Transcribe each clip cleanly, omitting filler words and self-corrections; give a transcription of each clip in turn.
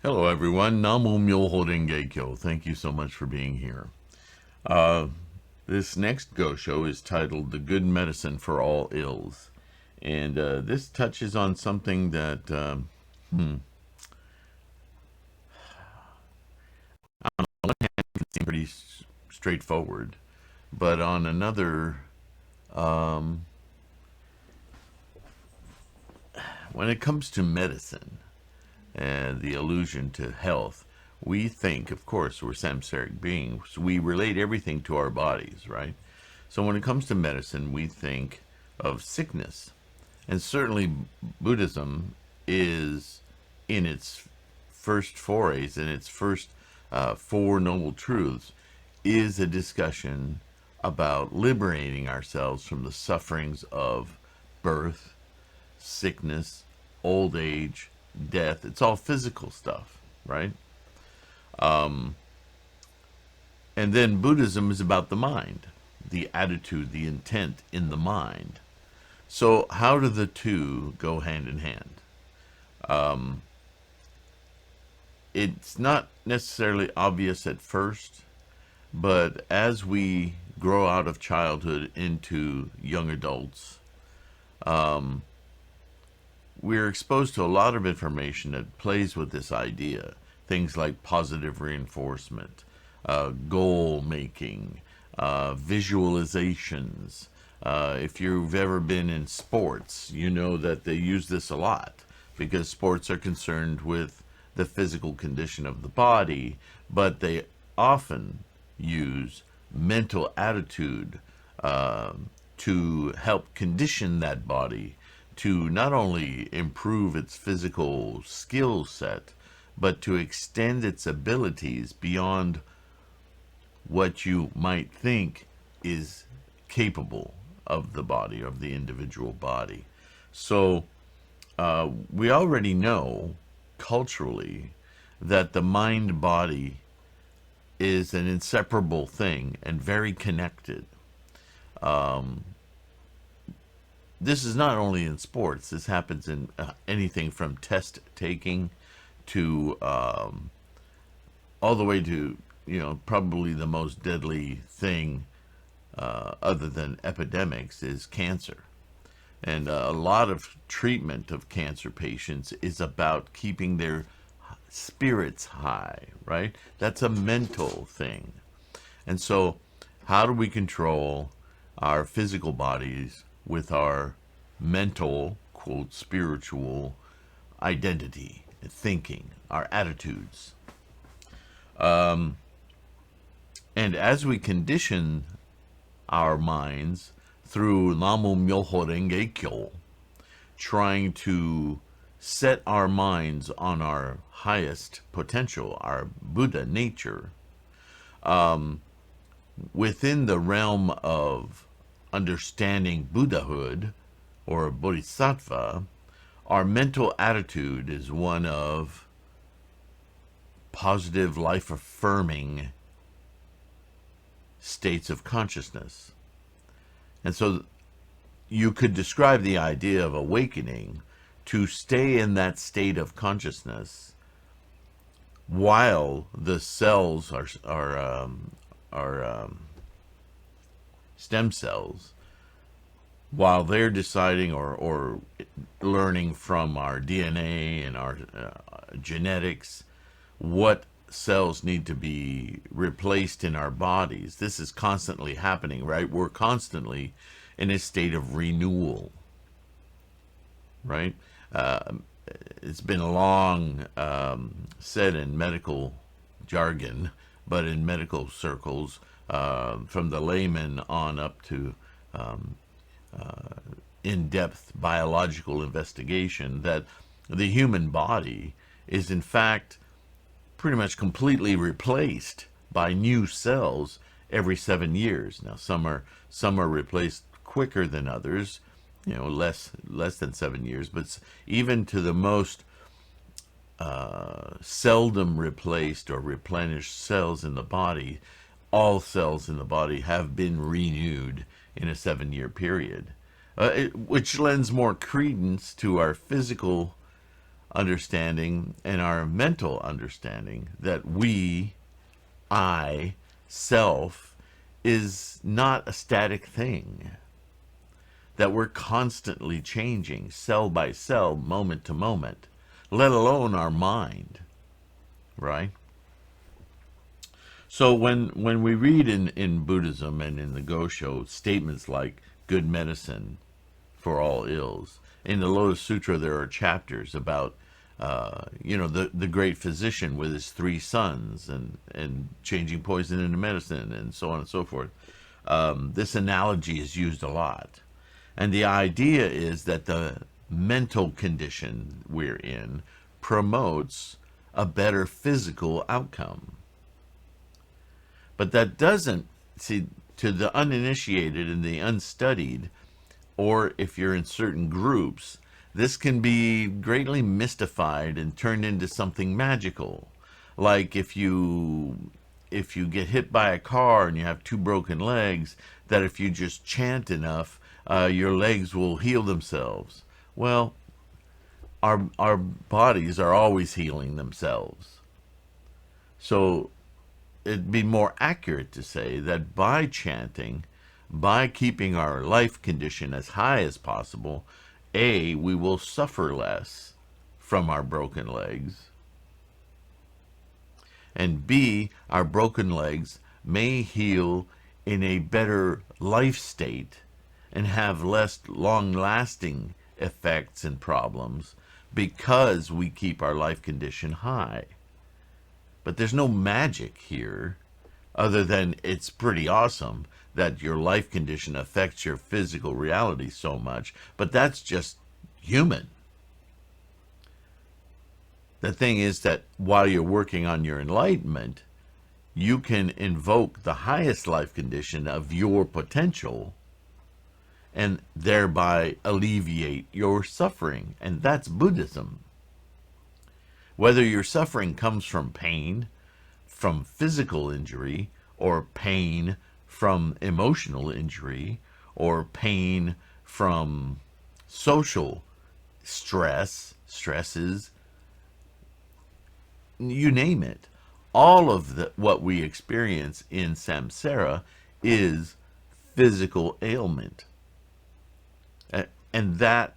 Hello, everyone. NaMuMyoHoRenGeKyo. Thank you so much for being here. Uh, this next Go Show is titled The Good Medicine for All Ills. And this touches on something that, on one hand, can seem pretty straightforward, but on another, um, when it comes to medicine and the allusion to health, we think, of course, we're samsaric beings. We relate everything to our bodies, right? So when it comes to medicine, we think of sickness. And certainly Buddhism is, in its first forays, in its first Four Noble Truths, is a discussion about liberating ourselves from the sufferings of birth, sickness, old age, death. It's all physical stuff, right? And then Buddhism is about the mind, the attitude, the intent in the mind. So, how do the two go hand in hand? It's not necessarily obvious at first, but as we grow out of childhood into young adults, we're exposed to a lot of information that plays with this idea. Things like positive reinforcement, goal making, visualizations. If you've ever been in sports, you know that they use this a lot because sports are concerned with the physical condition of the body, but they often use mental attitude to help condition that body to not only improve its physical skill set, but to extend its abilities beyond what you might think is capable of the body, of the individual body. So we already know culturally that the mind body is an inseparable thing and very connected. This is not only in sports, this happens in anything from test taking to all the way to, probably the most deadly thing other than epidemics is cancer. And a lot of treatment of cancer patients is about keeping their spirits high, right? That's a mental thing. And so, how do we control our physical bodies with our mental, quote, spiritual identity, thinking, our attitudes? And as we condition our minds through NaMuMyoHoRenGeKyo, trying to set our minds on our highest potential, our Buddha nature, within the realm of understanding Buddhahood or Bodhisattva, our mental attitude is one of positive, life affirming states of consciousness. And so you could describe the idea of awakening to stay in that state of consciousness while the cells are stem cells, while they're deciding or learning from our DNA and our genetics what cells need to be replaced in our bodies. This is constantly happening, right? We're constantly in a state of renewal, right? It's been long said in medical jargon, but in medical circles, from the layman on up to in-depth biological investigation, that the human body is in fact pretty much completely replaced by new cells every 7 years. Now, some are replaced quicker than others, less than 7 years, but even to the most seldom replaced or replenished cells in the body, all cells in the body have been renewed in a 7 year period, which lends more credence to our physical understanding and our mental understanding that we, I, self, is not a static thing, that we're constantly changing cell by cell, moment to moment, let alone our mind, right? So when we read in Buddhism and in the Gosho statements like good medicine for all ills, in the Lotus Sutra there are chapters about the great physician with his three sons and changing poison into medicine and so on and so forth. This analogy is used a lot. And the idea is that the mental condition we're in promotes a better physical outcome. But that doesn't, see, to the uninitiated and the unstudied, or if you're in certain groups, this can be greatly mystified and turned into something magical. Like if you get hit by a car and you have two broken legs, that if you just chant enough, your legs will heal themselves. Well, our bodies are always healing themselves. So it'd be more accurate to say that by chanting, by keeping our life condition as high as possible, A, we will suffer less from our broken legs, and B, our broken legs may heal in a better life state and have less long-lasting effects and problems because we keep our life condition high. But there's no magic here other than it's pretty awesome that your life condition affects your physical reality so much, but that's just human. The thing is that while you're working on your enlightenment, you can invoke the highest life condition of your potential and thereby alleviate your suffering. And that's Buddhism. Whether your suffering comes from pain, from physical injury, or pain from emotional injury, or pain from social stresses, you name it. All of what we experience in samsara is physical ailment. And that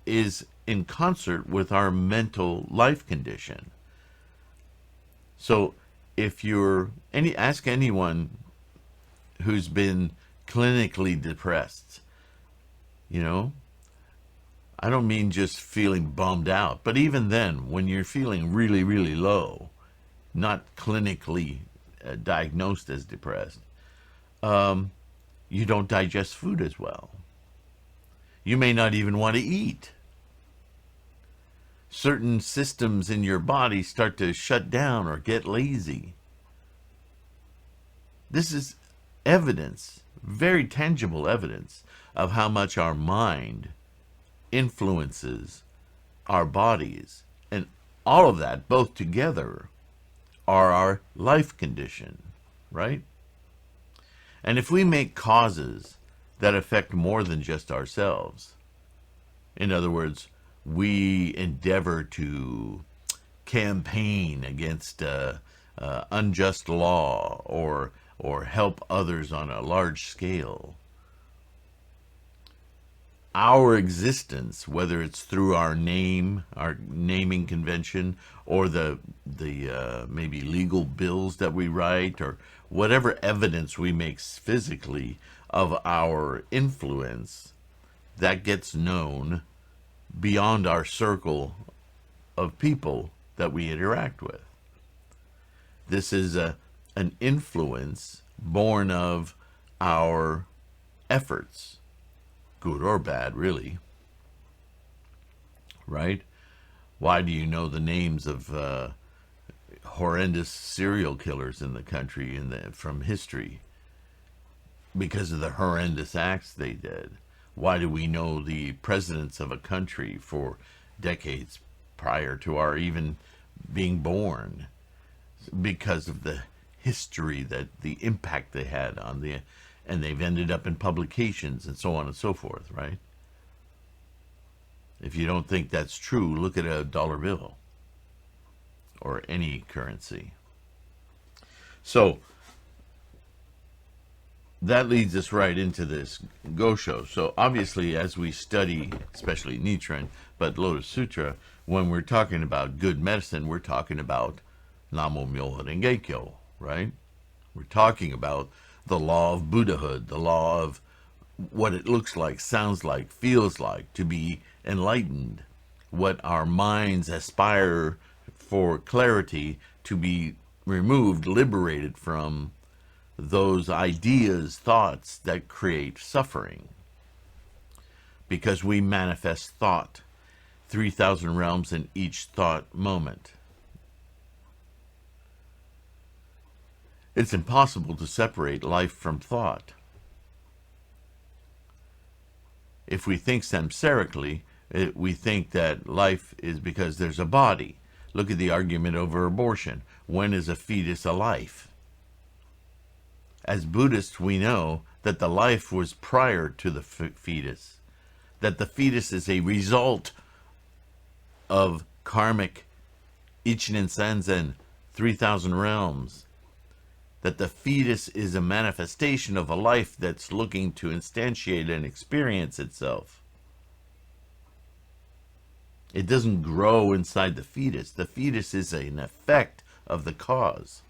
is in concert with our mental life condition. So if ask anyone who's been clinically depressed, I don't mean just feeling bummed out, but even then, when you're feeling really, really low, not clinically diagnosed as depressed, you don't digest food as well. You may not even want to eat. Certain systems in your body start to shut down or get lazy. This is evidence, very tangible evidence, of how much our mind influences our bodies. And all of that, both together, are our life condition, right? And if we make causes that affect more than just ourselves, in other words, we endeavor to campaign against unjust law or help others on a large scale, our existence, whether it's through our name, our naming convention, or the maybe legal bills that we write, or whatever evidence we make physically of our influence, that gets known beyond our circle of people that we interact with. This is an influence born of our efforts, good or bad, really. Right? Why do you know the names of horrendous serial killers in the country from history? Because of the horrendous acts they did. Why do we know the presidents of a country for decades prior to our even being born? Because of the history, the impact they had and they've ended up in publications and so on and so forth, right? If you don't think that's true, look at a dollar bill or any currency. So that leads us right into this Gosho. So obviously, as we study, especially Nichiren, but Lotus Sutra, when we're talking about good medicine, we're talking about NaMuMyoHoRenGeKyo, right? We're talking about the law of Buddhahood, the law of what it looks like, sounds like, feels like to be enlightened, what our minds aspire for clarity to be removed, liberated from those ideas, thoughts that create suffering. Because we manifest thought, 3,000 realms in each thought moment. It's impossible to separate life from thought. If we think samsarically, we think that life is because there's a body. Look at the argument over abortion. When is a fetus a life? As Buddhists, we know that the life was prior to the fetus, that the fetus is a result of karmic Ichinen Sanzen, 3,000 realms, that the fetus is a manifestation of a life that's looking to instantiate and experience itself. It doesn't grow inside the fetus. The fetus is an effect of the cause.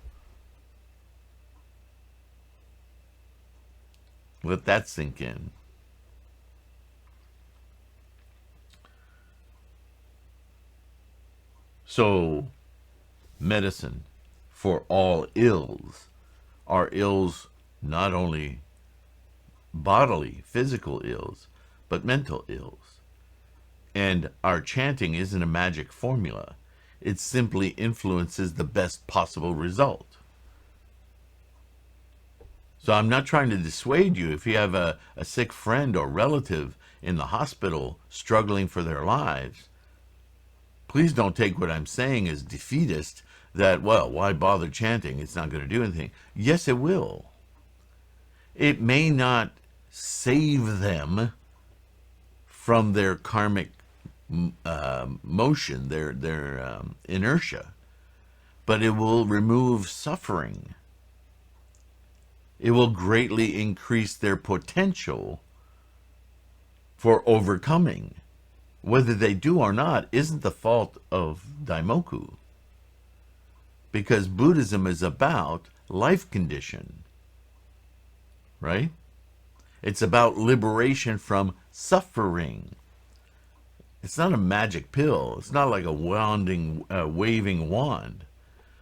Let that sink in. So, medicine for all ills are ills not only bodily, physical ills, but mental ills. And our chanting isn't a magic formula. It simply influences the best possible result. So I'm not trying to dissuade you. If you have a sick friend or relative in the hospital struggling for their lives, please don't take what I'm saying as defeatist, that, well, why bother chanting? It's not going to do anything. Yes, it will. It may not save them from their karmic motion, their inertia, but it will remove suffering. It will greatly increase their potential for overcoming. Whether they do or not isn't the fault of Daimoku, because Buddhism is about life condition, right? It's about liberation from suffering. It's not a magic pill. It's not like a waving wand.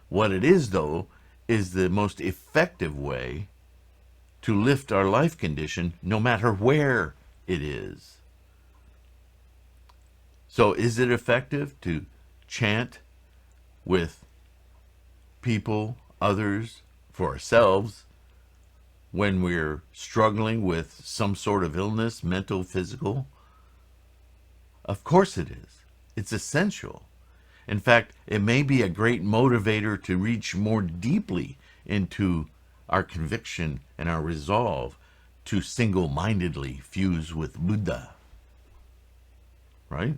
What it is, though, is the most effective way to lift our life condition, no matter where it is. So is it effective to chant with people, others, for ourselves, when we're struggling with some sort of illness, mental, physical? Of course it is. It's essential. In fact, it may be a great motivator to reach more deeply into our conviction and our resolve to single-mindedly fuse with Buddha. Right?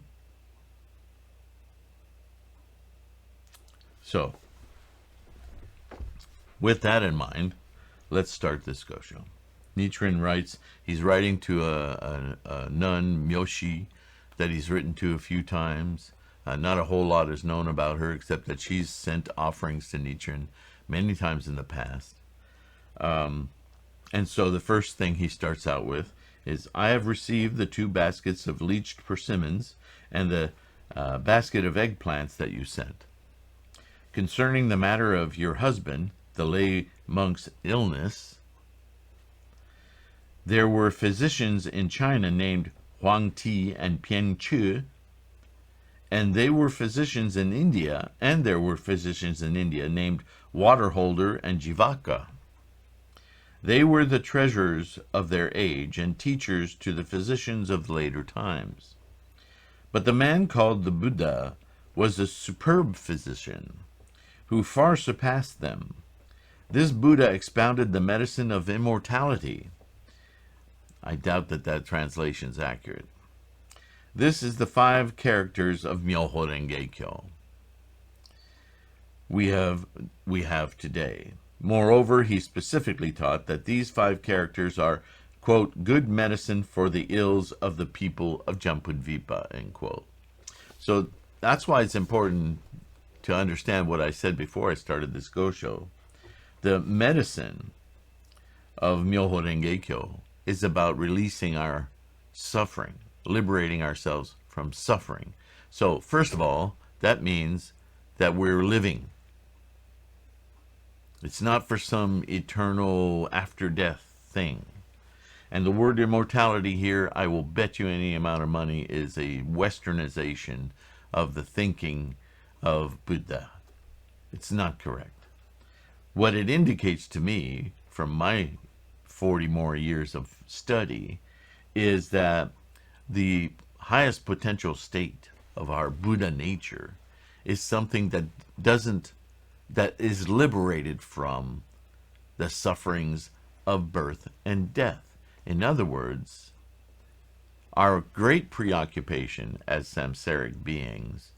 So, with that in mind, let's start this Gosho. Nichiren writes, he's writing to a nun, Myoshi, that he's written to a few times. Not a whole lot is known about her, except that she's sent offerings to Nichiren many times in the past. And so the first thing he starts out with is, I have received the 2 baskets of leached persimmons and the basket of eggplants that you sent. Concerning the matter of your husband, the lay monk's illness, there were physicians in China named Huang Ti and Pian Chu, and they were physicians in India, and there were physicians in India named Waterholder and Jivaka. They were the treasurers of their age and teachers to the physicians of later times. But the man called the Buddha was a superb physician who far surpassed them. This Buddha expounded the medicine of immortality. I doubt that that translation is accurate. This is the 5 characters of NaMuMyoHoRenGeKyo we have today. Moreover, he specifically taught that these 5 characters are, quote, good medicine for the ills of the people of Jambudvipa, end quote. So that's why it's important to understand what I said before I started this Go-Show. The medicine of NaMuMyoHoRenGeKyo is about releasing our suffering, liberating ourselves from suffering. So first of all, that means that we're living. It's not for some eternal after-death thing. And the word immortality here, I will bet you any amount of money, is a westernization of the thinking of Buddha. It's not correct. What it indicates to me, from my 40 more years of study, is that the highest potential state of our Buddha nature is something that is liberated from the sufferings of birth and death. In other words, our great preoccupation as samsaric beings,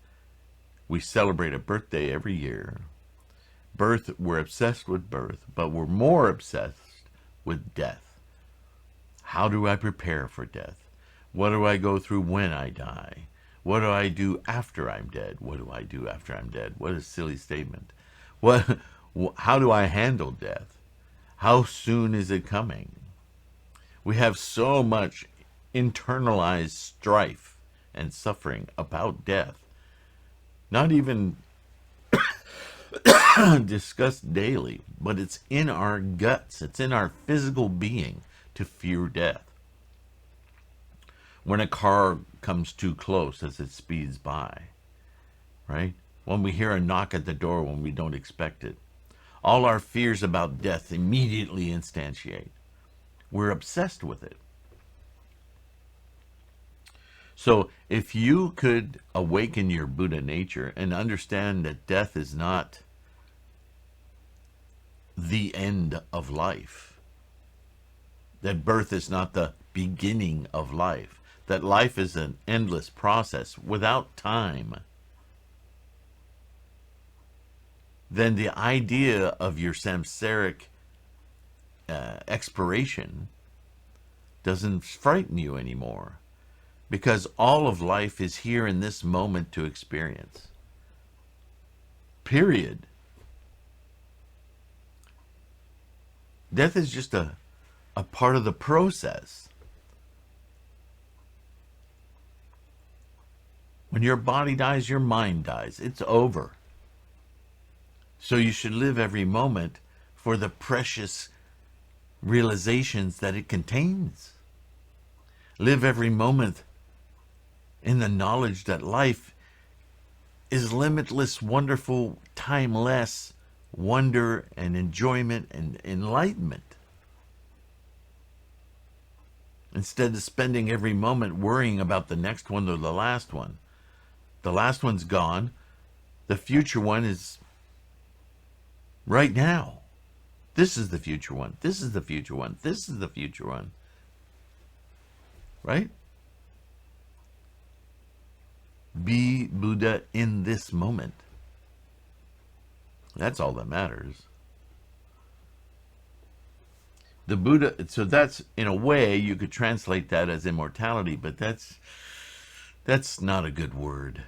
we celebrate a birthday every year. Birth, we're obsessed with birth, but we're more obsessed with death. How do I prepare for death? What do I go through when I die? What do I do after I'm dead? What do I do after I'm dead? What a silly statement. How do I handle death? How soon is it coming? We have so much internalized strife and suffering about death, not even discussed daily, but it's in our guts, it's in our physical being to fear death. When a car comes too close as it speeds by, right? When we hear a knock at the door when we don't expect it. All our fears about death immediately instantiate. We're obsessed with it. So if you could awaken your Buddha nature and understand that death is not the end of life, that birth is not the beginning of life, that life is an endless process without time, then the idea of your samsaric expiration doesn't frighten you anymore, because all of life is here in this moment to experience. Period. Death is just a part of the process. When your body dies, your mind dies. It's over. So you should live every moment for the precious realizations that it contains. Live every moment in the knowledge that life is limitless, wonderful, timeless wonder and enjoyment and enlightenment. Instead of spending every moment worrying about the next one or the last one. The last one's gone. The future one is right now. This is the future one. This is the future one. This is the future one. Right? Be Buddha in this moment. That's all that matters. The Buddha, so that's, in a way, you could translate that as immortality, but that's not a good word.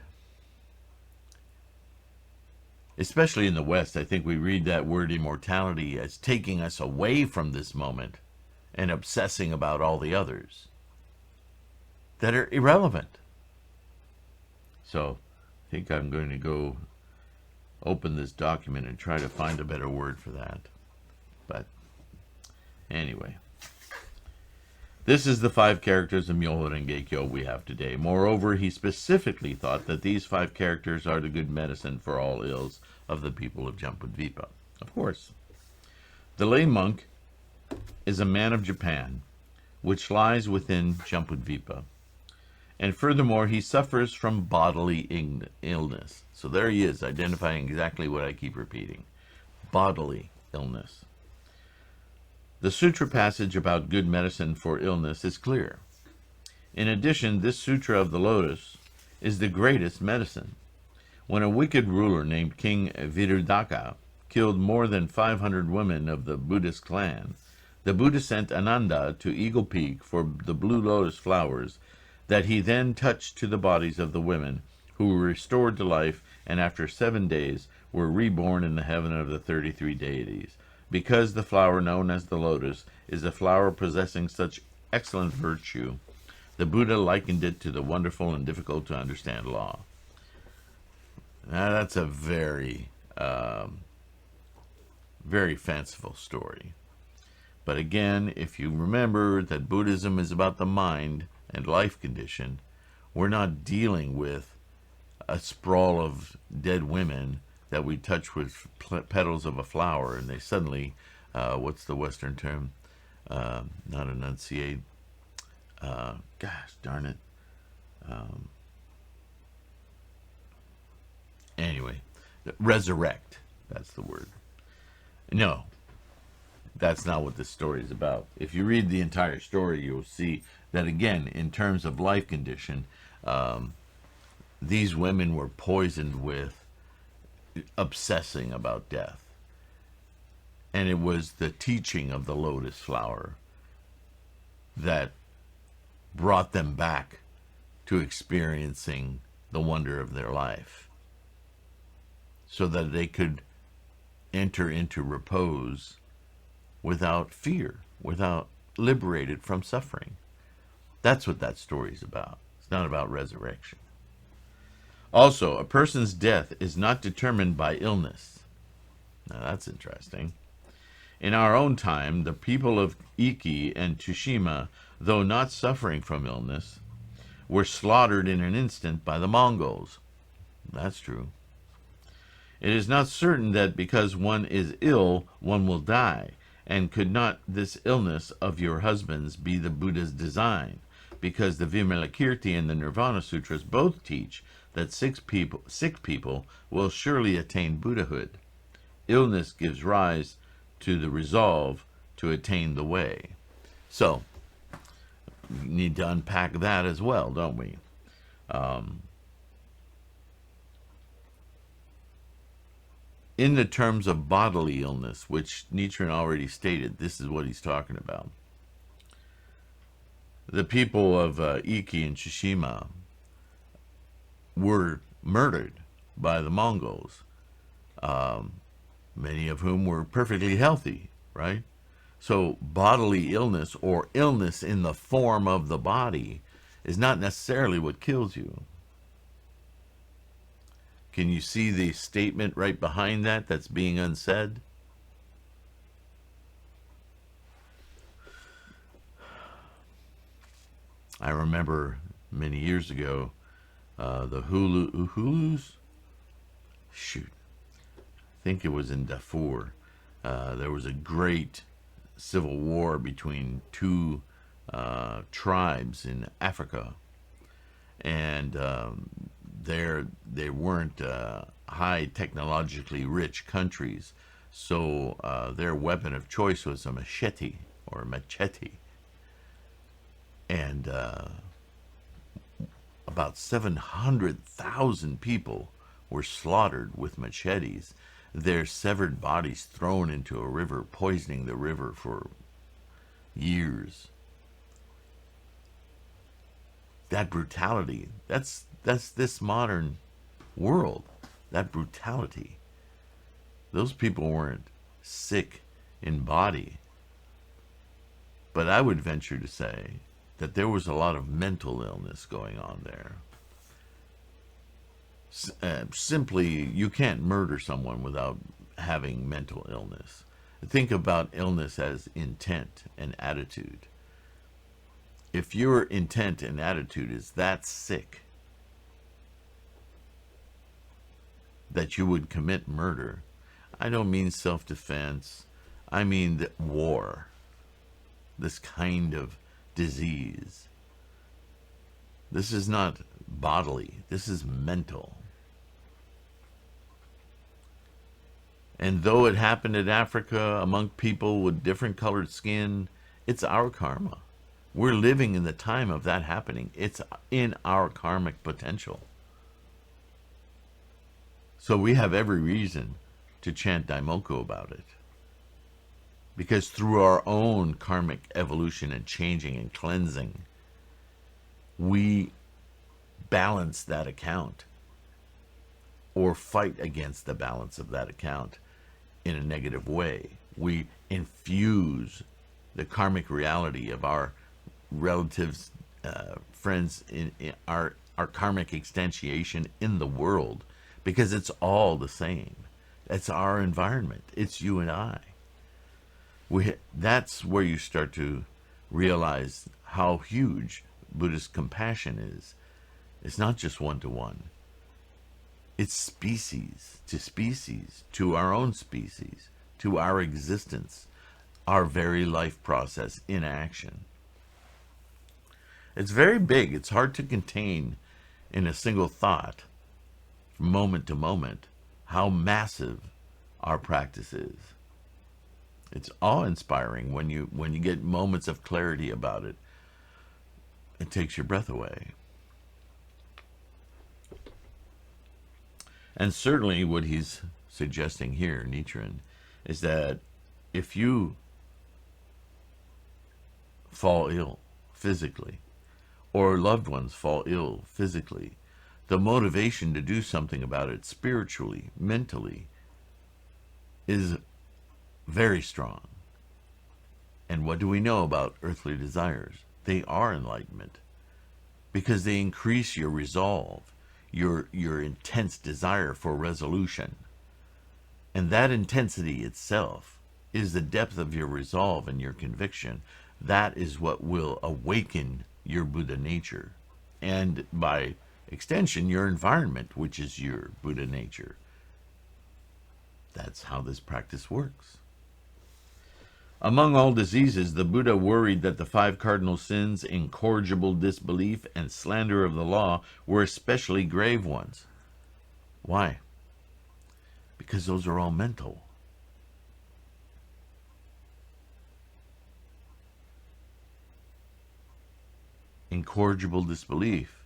Especially in the West, I think we read that word immortality as taking us away from this moment and obsessing about all the others that are irrelevant. So I think I'm going to go open this document and try to find a better word for that. But anyway, this is the 5 characters of NaMuMyoHoRenGeKyo we have today. Moreover, he specifically thought that these 5 characters are the good medicine for all ills of the people of Jambudvipa. Of course. The lay monk is a man of Japan, which lies within Jambudvipa. And furthermore, he suffers from bodily illness. So there he is, identifying exactly what I keep repeating. Bodily illness. The sutra passage about good medicine for illness is clear. In addition, this Sutra of the Lotus is the greatest medicine. When a wicked ruler named King Viruddhaka killed more than 500 women of the Buddhist clan, the Buddha sent Ananda to Eagle Peak for the blue lotus flowers that he then touched to the bodies of the women, who were restored to life and after 7 days were reborn in the heaven of the 33 deities. Because the flower known as the lotus is a flower possessing such excellent virtue, the Buddha likened it to the wonderful and difficult to understand law. Now that's a very, very fanciful story. But again, if you remember that Buddhism is about the mind and life condition, we're not dealing with a sprawl of dead women that we touch with petals of a flower and they suddenly, what's the Western term? Not enunciate. Gosh darn it. Anyway, resurrect. That's the word. No, that's not what this story is about. If you read the entire story, you'll see that, again, in terms of life condition, these women were poisoned with obsessing about death. And it was the teaching of the lotus flower that brought them back to experiencing the wonder of their life, so that they could enter into repose without fear, without liberated from suffering. That's what that story is about. It's not about resurrection. Also, a person's death is not determined by illness. Now that's interesting. In our own time, the people of Iki and Tsushima, though not suffering from illness, were slaughtered in an instant by the Mongols. That's true. It is not certain that because one is ill, one will die. And could not this illness of your husband's be the Buddha's design? Because the Vimalakirti and the Nirvana Sutras both teach that sick people will surely attain Buddhahood. Illness gives rise to the resolve to attain the way. So, we need to unpack that as well, don't we? In the terms of bodily illness, which Nichiren already stated, this is what he's talking about. The people of Iki and Tsushima were murdered by the Mongols, many of whom were perfectly healthy, right? So bodily illness, or illness in the form of the body, is not necessarily what kills you. Can you see the statement right behind that that's being unsaid? I remember many years ago, the Hulus, shoot, I think it was in Darfur. There was a great civil war between two tribes in Africa, and they weren't high technologically rich countries, so their weapon of choice was a machete or machete. And about 700,000 people were slaughtered with machetes, their severed bodies thrown into a river, poisoning the river for years. That brutality, that's this modern world, that brutality. Those people weren't sick in body, but I would venture to say that there was a lot of mental illness going on there. Simply, you can't murder someone without having mental illness. Think about illness as intent and attitude. If your intent and attitude is that sick that you would commit murder, I don't mean self-defense, I mean war, this kind of disease. This is not bodily, this is mental. And though it happened in Africa among people with different colored skin, it's our karma. We're living in the time of that happening. It's in our karmic potential. So we have every reason to chant Daimoku about it. Because through our own karmic evolution and changing and cleansing, we balance that account or fight against the balance of that account in a negative way. We infuse the karmic reality of our relatives, friends, in our karmic extension in the world, because it's all the same. It's our environment. It's you and I. That's where you start to realize how huge Buddhist compassion is. It's not just one-to-one. It's species, to our own species, to our existence, our very life process in action. It's very big. It's hard to contain in a single thought, from moment to moment, how massive our practice is. It's awe-inspiring when you get moments of clarity about it. It takes your breath away. And certainly what he's suggesting here, Nichiren, is that if you fall ill physically, or loved ones fall ill physically, the motivation to do something about it spiritually, mentally, is very strong. And what do we know about earthly desires? They are enlightenment, because they increase your resolve, your intense desire for resolution. And that intensity itself is the depth of your resolve and your conviction. That is what will awaken your Buddha nature, and by extension, your environment, which is your Buddha nature. That's how this practice works. Among all diseases, the Buddha worried that the 5 cardinal sins, incorrigible disbelief, and slander of the law, were especially grave ones. Why? Because those are all mental. Incorrigible disbelief,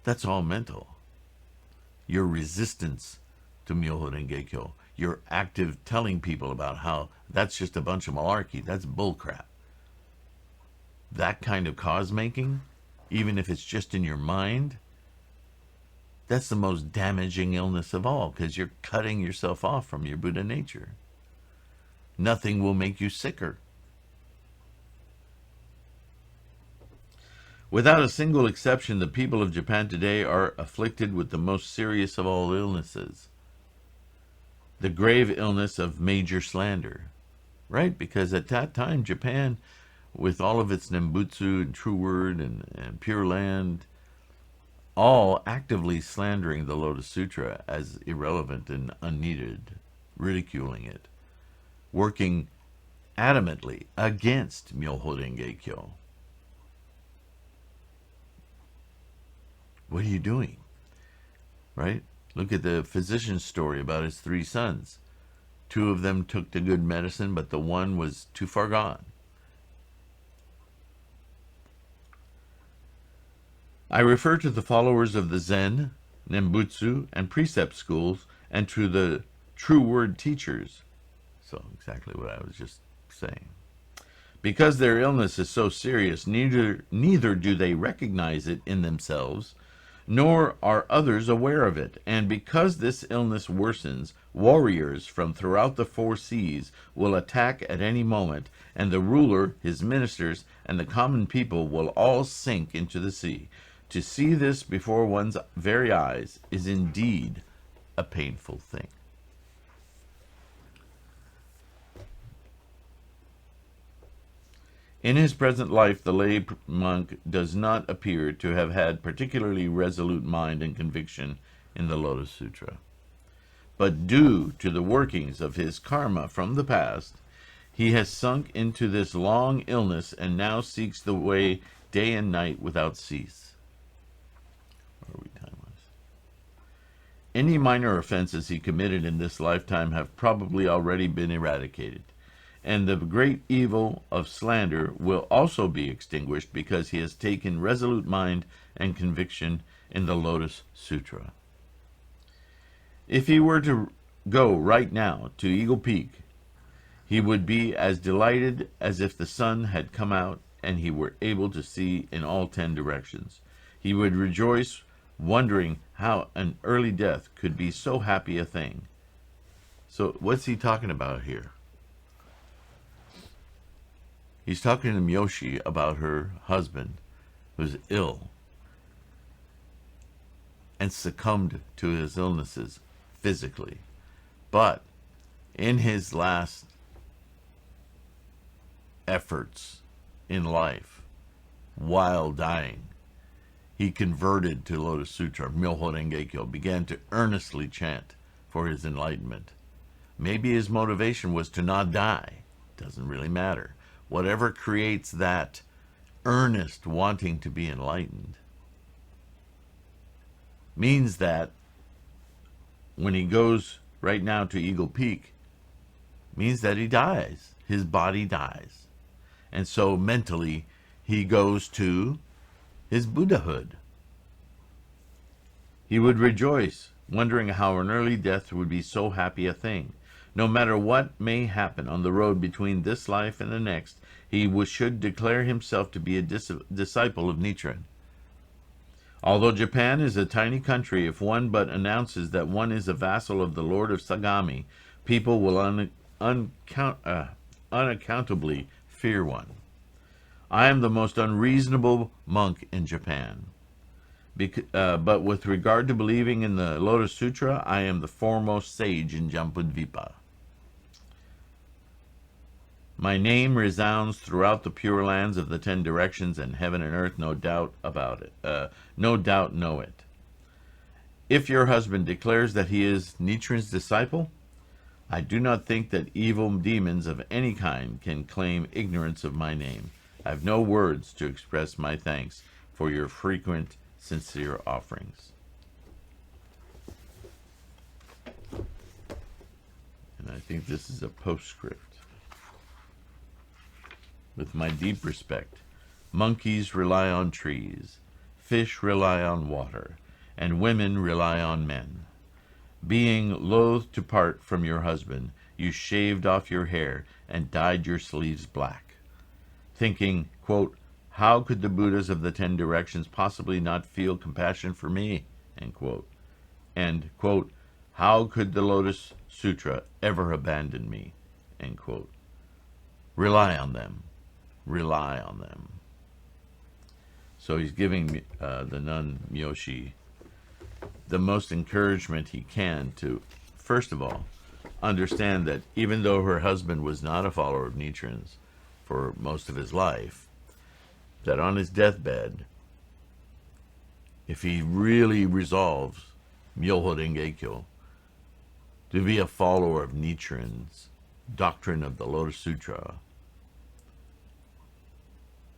that's all mental. Your resistance to NaMuMyoHoRenGeKyo, your active telling people about how that's just a bunch of malarkey, that's bullcrap. That kind of cause making, even if it's just in your mind, that's the most damaging illness of all, because you're cutting yourself off from your Buddha nature. Nothing will make you sicker. Without a single exception, the people of Japan today are afflicted with the most serious of all illnesses, the grave illness of major slander. Right? Because at that time, Japan, with all of its Nembutsu and True Word and Pure Land, all actively slandering the Lotus Sutra as irrelevant and unneeded, ridiculing it, working adamantly against NaMuMyoHoRenGeKyo. What are you doing? Right? Look at the physician's story about his 3 sons. 2 of them took the good medicine, but the one was too far gone. I refer to the followers of the Zen, Nembutsu, and Precept schools, and to the True Word teachers. So exactly what I was just saying. Because their illness is so serious, neither do they recognize it in themselves, nor are others aware of it. And because this illness worsens, warriors from throughout the 4 seas will attack at any moment, and the ruler, his ministers, and the common people will all sink into the sea. To see this before one's very eyes is indeed a painful thing. In his present life, the lay monk does not appear to have had particularly resolute mind and conviction in the Lotus Sutra. But due to the workings of his karma from the past, he has sunk into this long illness and now seeks the way day and night without cease. Where are we time-wise? Any minor offenses he committed in this lifetime have probably already been eradicated. And the great evil of slander will also be extinguished because he has taken resolute mind and conviction in the Lotus Sutra. If he were to go right now to Eagle Peak, he would be as delighted as if the sun had come out and he were able to see in all 10 directions. He would rejoice, wondering how an early death could be so happy a thing. So what's he talking about here? He's talking to Myoshi about her husband who's ill and succumbed to his illnesses physically. But in his last efforts in life, while dying, he converted to Lotus Sutra, NaMuMyoHoRenGeKyo, began to earnestly chant for his enlightenment. Maybe his motivation was to not die. Doesn't really matter. Whatever creates that earnest wanting to be enlightened means that when he goes right now to Eagle Peak, means that he dies. His body dies. And so mentally, he goes to his Buddhahood. He would rejoice, wondering how an early death would be so happy a thing. No matter what may happen on the road between this life and the next, he should declare himself to be a disciple of Nichiren. Although Japan is a tiny country, if one but announces that one is a vassal of the Lord of Sagami, people will unaccountably fear one. I am the most unreasonable monk in Japan. But with regard to believing in the Lotus Sutra, I am the foremost sage in Jambudvipa. My name resounds throughout the pure lands of the 10 directions, and heaven and earth no doubt about it. No doubt know it. If your husband declares that he is Nichiren's disciple, I do not think that evil demons of any kind can claim ignorance of my name. I have no words to express my thanks for your frequent, sincere offerings. And I think this is a postscript. With my deep respect, monkeys rely on trees, fish rely on water, and women rely on men. Being loath to part from your husband, you shaved off your hair and dyed your sleeves black, thinking, quote, how could the Buddhas of the 10 directions possibly not feel compassion for me, end quote, and, quote, how could the Lotus Sutra ever abandon me, end quote. Rely on them. Rely on them. So he's giving the nun Myoshi the most encouragement he can to, first of all, understand that even though her husband was not a follower of Nichiren's for most of his life, that on his deathbed, if he really resolves NaMuMyoHoRenGeKyo to be a follower of Nichiren's doctrine of the Lotus Sutra,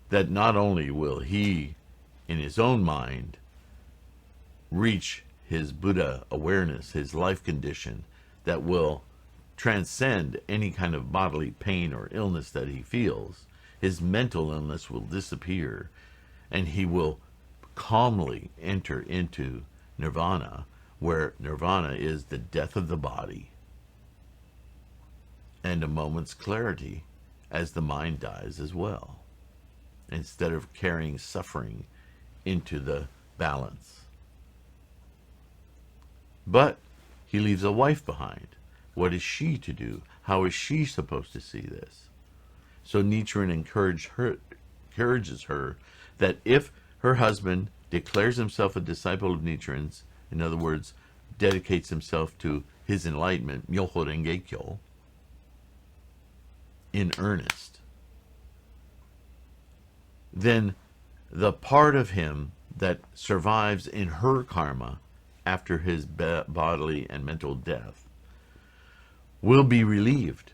that not only will he, in his own mind, reach his Buddha awareness, his life condition that will transcend any kind of bodily pain or illness that he feels, his mental illness will disappear, and he will calmly enter into nirvana, where nirvana is the death of the body and a moment's clarity as the mind dies as well, instead of carrying suffering into the balance. But he leaves a wife behind. What is she to do? How is she supposed to see this? So Nichiren encourages her that if her husband declares himself a disciple of Nichiren's, in other words, dedicates himself to his enlightenment, NaMuMyoHoRenGeKyo, in earnest, then the part of him that survives in her karma after his bodily and mental death will be relieved,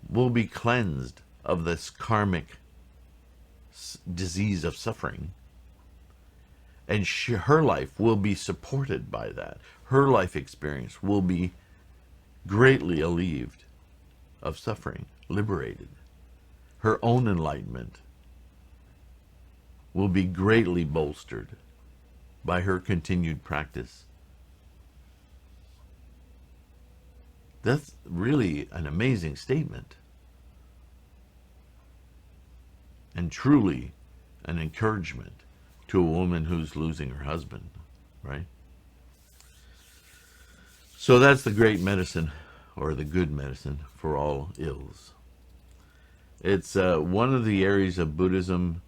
will be cleansed of this karmic disease of suffering, and her life will be supported by that. Her life experience will be greatly alleviated of suffering, liberated. Her own enlightenment will be greatly bolstered by her continued practice. That's really an amazing statement, and truly an encouragement to a woman who's losing her husband, right? So that's the great medicine, or the good medicine, for all ills. It's one of the areas of Buddhism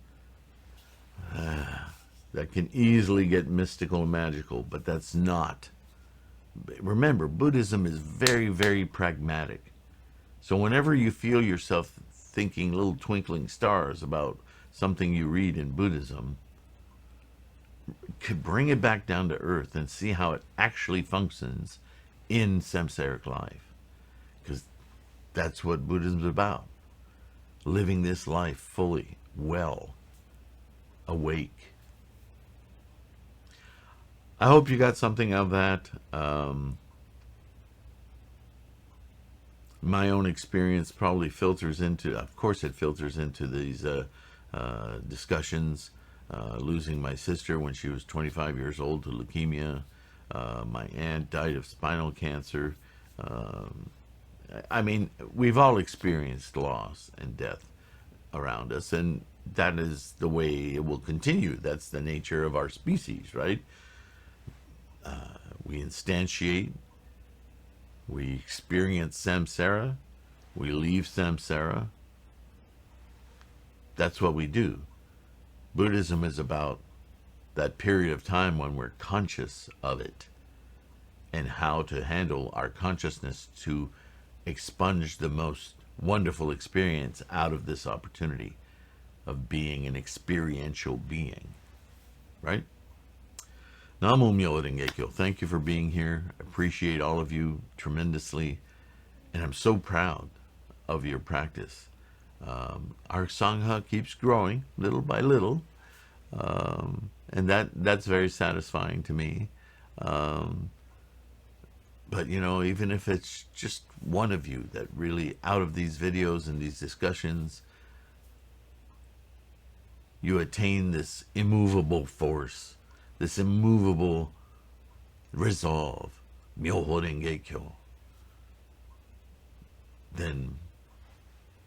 that can easily get mystical and magical, but that's not. Remember, Buddhism is very, very pragmatic. So whenever you feel yourself thinking little twinkling stars about something you read in Buddhism, could bring it back down to earth and see how it actually functions in samsaric life. Because that's what Buddhism's about. Living this life fully, well, awake. I hope you got something out of that. My own experience probably filters into, of course it filters into these discussions. Losing my sister when she was 25 years old to leukemia. My aunt died of spinal cancer. I mean, we've all experienced loss and death around us, and that is the way it will continue. That's the nature of our species, right? We instantiate, we experience samsara, we leave samsara. That's what we do. Buddhism is about that period of time when we're conscious of it and how to handle our consciousness to expunge the most wonderful experience out of this opportunity of being an experiential being, right? NaMuMyoHoRenGeKyo, thank you for being here. I appreciate all of you tremendously, and I'm so proud of your practice. Our Sangha keeps growing little by little, and that's very satisfying to me. But you know, even if it's just one of you that really, out of these videos and these discussions, you attain this immovable force, this immovable resolve, NaMuMyoHoRenGeKyo, then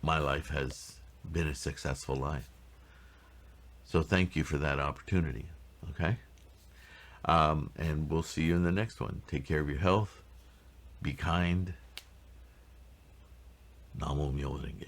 my life has been a successful life. So thank you for that opportunity, okay? And we'll see you in the next one. Take care of your health. Be kind. NaMuMyoHoRenGeKyo.